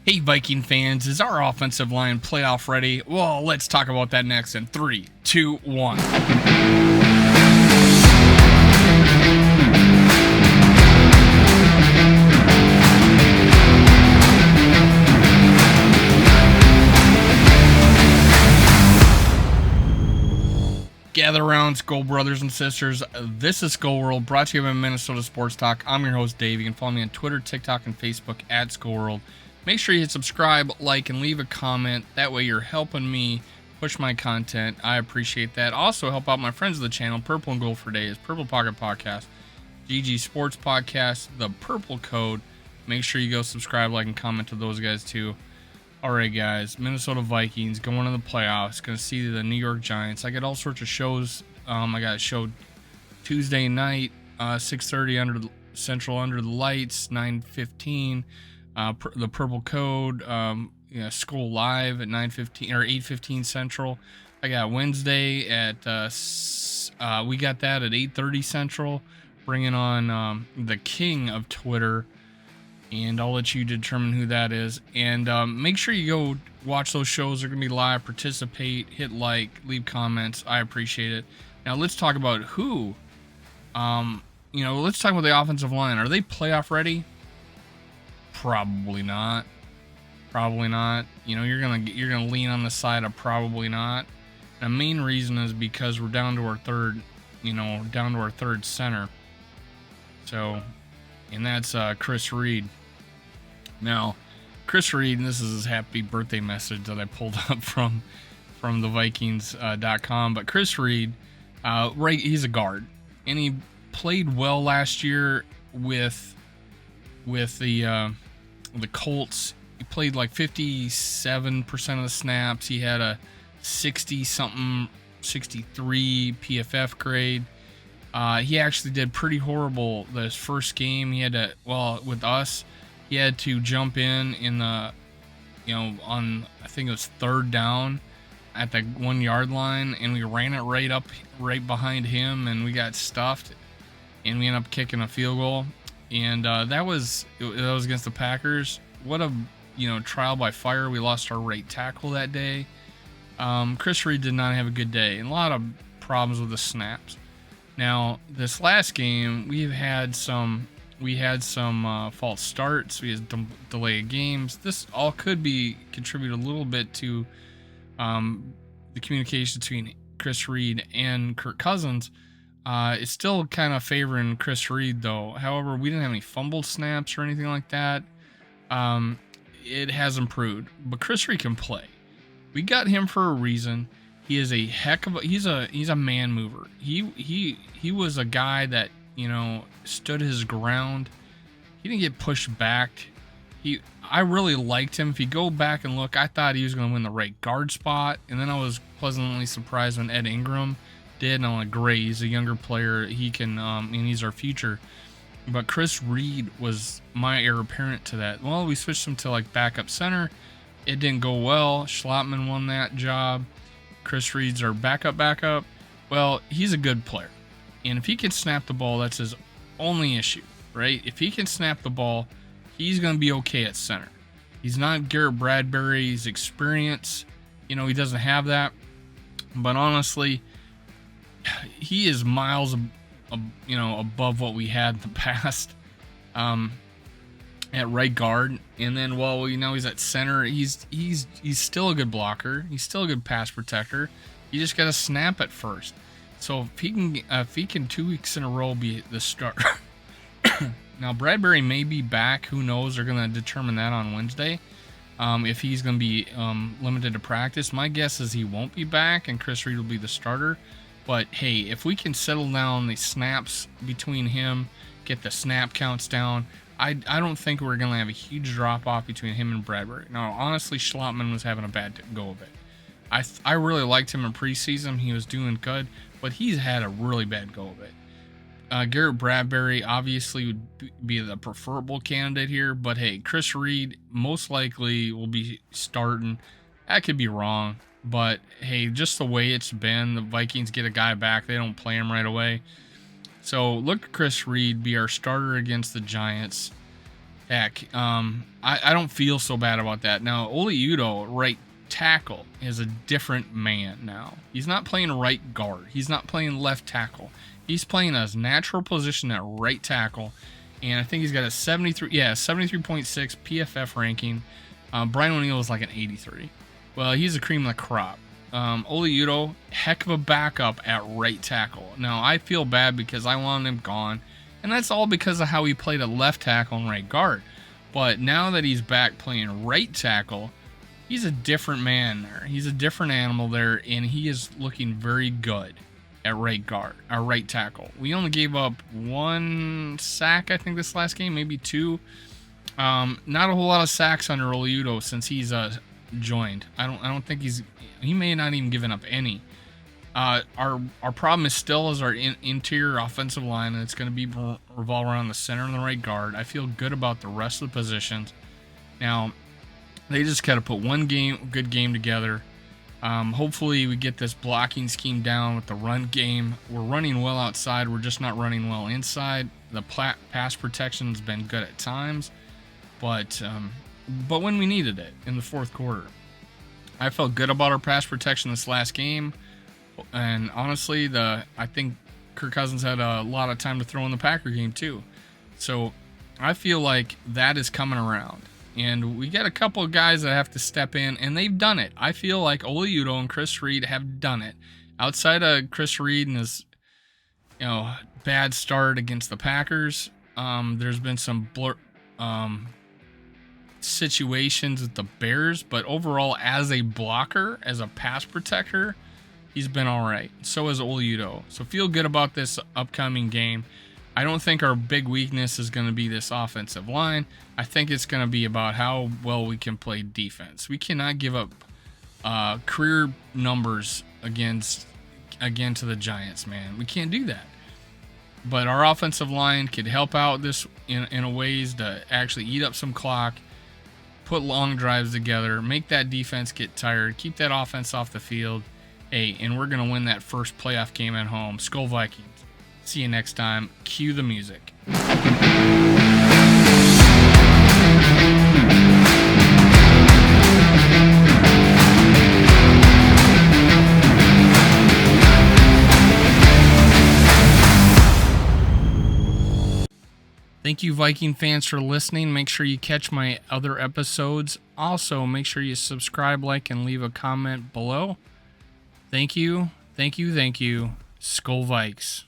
Hey, Viking fans, is our offensive line playoff ready? Well, let's talk about that next in 3, 2, 1. Gather around, Skull brothers and sisters. This is Skull World, brought to you by Minnesota Sports Talk. I'm your host, Dave. You can follow me on Twitter, TikTok, and Facebook at Skull World. Make sure you hit subscribe, like, and leave a comment. That way you're helping me push my content. I appreciate that. Also, help out my friends of the channel, Purple and Gold for Days, Purple Pocket Podcast, GG Sports Podcast, The Purple Code. Make sure you go subscribe, like, and comment to those guys too. Alright guys, Minnesota Vikings going to the playoffs. Gonna see the New York Giants. I got all sorts of shows. I got a show Tuesday night, 6:30 under the Central under the lights, 9:15. The Purple Code, School Live at 9:15 or 8:15 Central. I got Wednesday at we got that at 8:30 Central. Bringing on the king of Twitter. And I'll let you determine who that is. And make sure you go watch those shows. They're going to be live. Participate. Hit like. Leave comments. I appreciate it. Now, let's talk about who. Let's talk about the offensive line. Are they playoff ready? Probably not. Probably not. You're gonna lean on the side of probably not. The main reason is because we're down to our third center. So, and that's Chris Reed. Now, Chris Reed, and this is his happy birthday message that I pulled up from the Vikings.com. But Chris Reed, he's a guard, and he played well last year with the Colts. He played like 57% of the snaps. He had a 63 PFF grade. He actually did pretty horrible this first game. He had to, with us, he had to jump in the, on, I think it was third down at the 1 yard line, and we ran it right behind him, and we got stuffed, and we ended up kicking a field goal. And that was against the Packers. What a, trial by fire. We lost our right tackle that day. Chris Reed did not have a good day, and a lot of problems with the snaps. Now, this last game, we had some false starts. We had delay of games. This all could contribute a little bit to the communication between Chris Reed and Kirk Cousins. It's still kind of favoring Chris Reed, though. However, we didn't have any fumbled snaps or anything like that. It has improved, but Chris Reed can play. We got him for a reason. He is a heck of he's a man mover. He was a guy that, stood his ground. He didn't get pushed back. I really liked him. If you go back and look, I thought he was going to win the right guard spot, and then I was pleasantly surprised when Ed Ingram did. And I'm like, great, he's a younger player. He can, and he's our future. But Chris Reed was my heir apparent to that. Well, we switched him to like backup center. It didn't go well. Schlottman won that job. Chris Reed's our backup. Well, he's a good player. And if he can snap the ball, that's his only issue, right? If he can snap the ball, he's going to be okay at center. He's not Garrett Bradbury's experience. He doesn't have that. But honestly, he is miles, above what we had in the past at right guard. And then, he's at center. He's still a good blocker. He's still a good pass protector. You just got to snap it first. So if he can 2 weeks in a row be the starter. Now Bradbury may be back. Who knows? They're going to determine that on Wednesday. If he's going to be limited to practice, my guess is he won't be back, and Chris Reed will be the starter. But hey, if we can settle down the snaps between him, get the snap counts down, I don't think we're going to have a huge drop off between him and Bradbury. Now, honestly, Schlottman was having a bad go of it. I really liked him in preseason. He was doing good, but he's had a really bad go of it. Garrett Bradbury obviously would be the preferable candidate here, but hey, Chris Reed most likely will be starting. I could be wrong, but hey, just the way it's been, the Vikings get a guy back, they don't play him right away. So look at Chris Reed be our starter against the Giants. heck, I don't feel so bad about that. Now, Oliudoh, right tackle, is a different man now. He's not playing right guard. He's not playing left tackle. He's playing his natural position at right tackle. And I think he's got a 73.6 PFF ranking. Brian O'Neill is like an 83. Well, he's a cream of the crop. Oliudoh, heck of a backup at right tackle. Now, I feel bad because I wanted him gone. And that's all because of how he played at left tackle and right guard. But now that he's back playing right tackle, he's a different man there. He's a different animal there, and he is looking very good at right guard, or right tackle. We only gave up 1 sack, I think, this last game, maybe 2. Not a whole lot of sacks under Oliudoh since he's joined. I don't think he may not even given up any. Our problem is still is our interior offensive line, and it's going to be revolve around the center and the right guard. I feel good about the rest of the positions. Now, they just got to put one good game together. Hopefully we get this blocking scheme down with the run game. We're running well outside. We're just not running well inside. The pass protection has been good at times, but when we needed it in the fourth quarter, I felt good about our pass protection this last game. And honestly, I think Kirk Cousins had a lot of time to throw in the Packer game too. So I feel like that is coming around. And we got a couple of guys that have to step in, and they've done it. I feel like Oliudoh and Chris Reed have done it. Outside of Chris Reed and his, bad start against the Packers, there's been some situations with the Bears, but overall, as a blocker, as a pass protector, he's been all right. So is Oliudoh. So feel good about this upcoming game. I don't think our big weakness is going to be this offensive line. I think it's going to be about how well we can play defense. We cannot give up career numbers again to the Giants, man. We can't do that. But our offensive line could help out this in a ways to actually eat up some clock, put long drives together, make that defense get tired, keep that offense off the field. Hey, and we're going to win that first playoff game at home. Skol Vikings. See you next time. Cue the music. Thank you, Viking fans, for listening. Make sure you catch my other episodes. Also, make sure you subscribe, like, and leave a comment below. Thank you. Thank you. Thank you. Skol Vikes.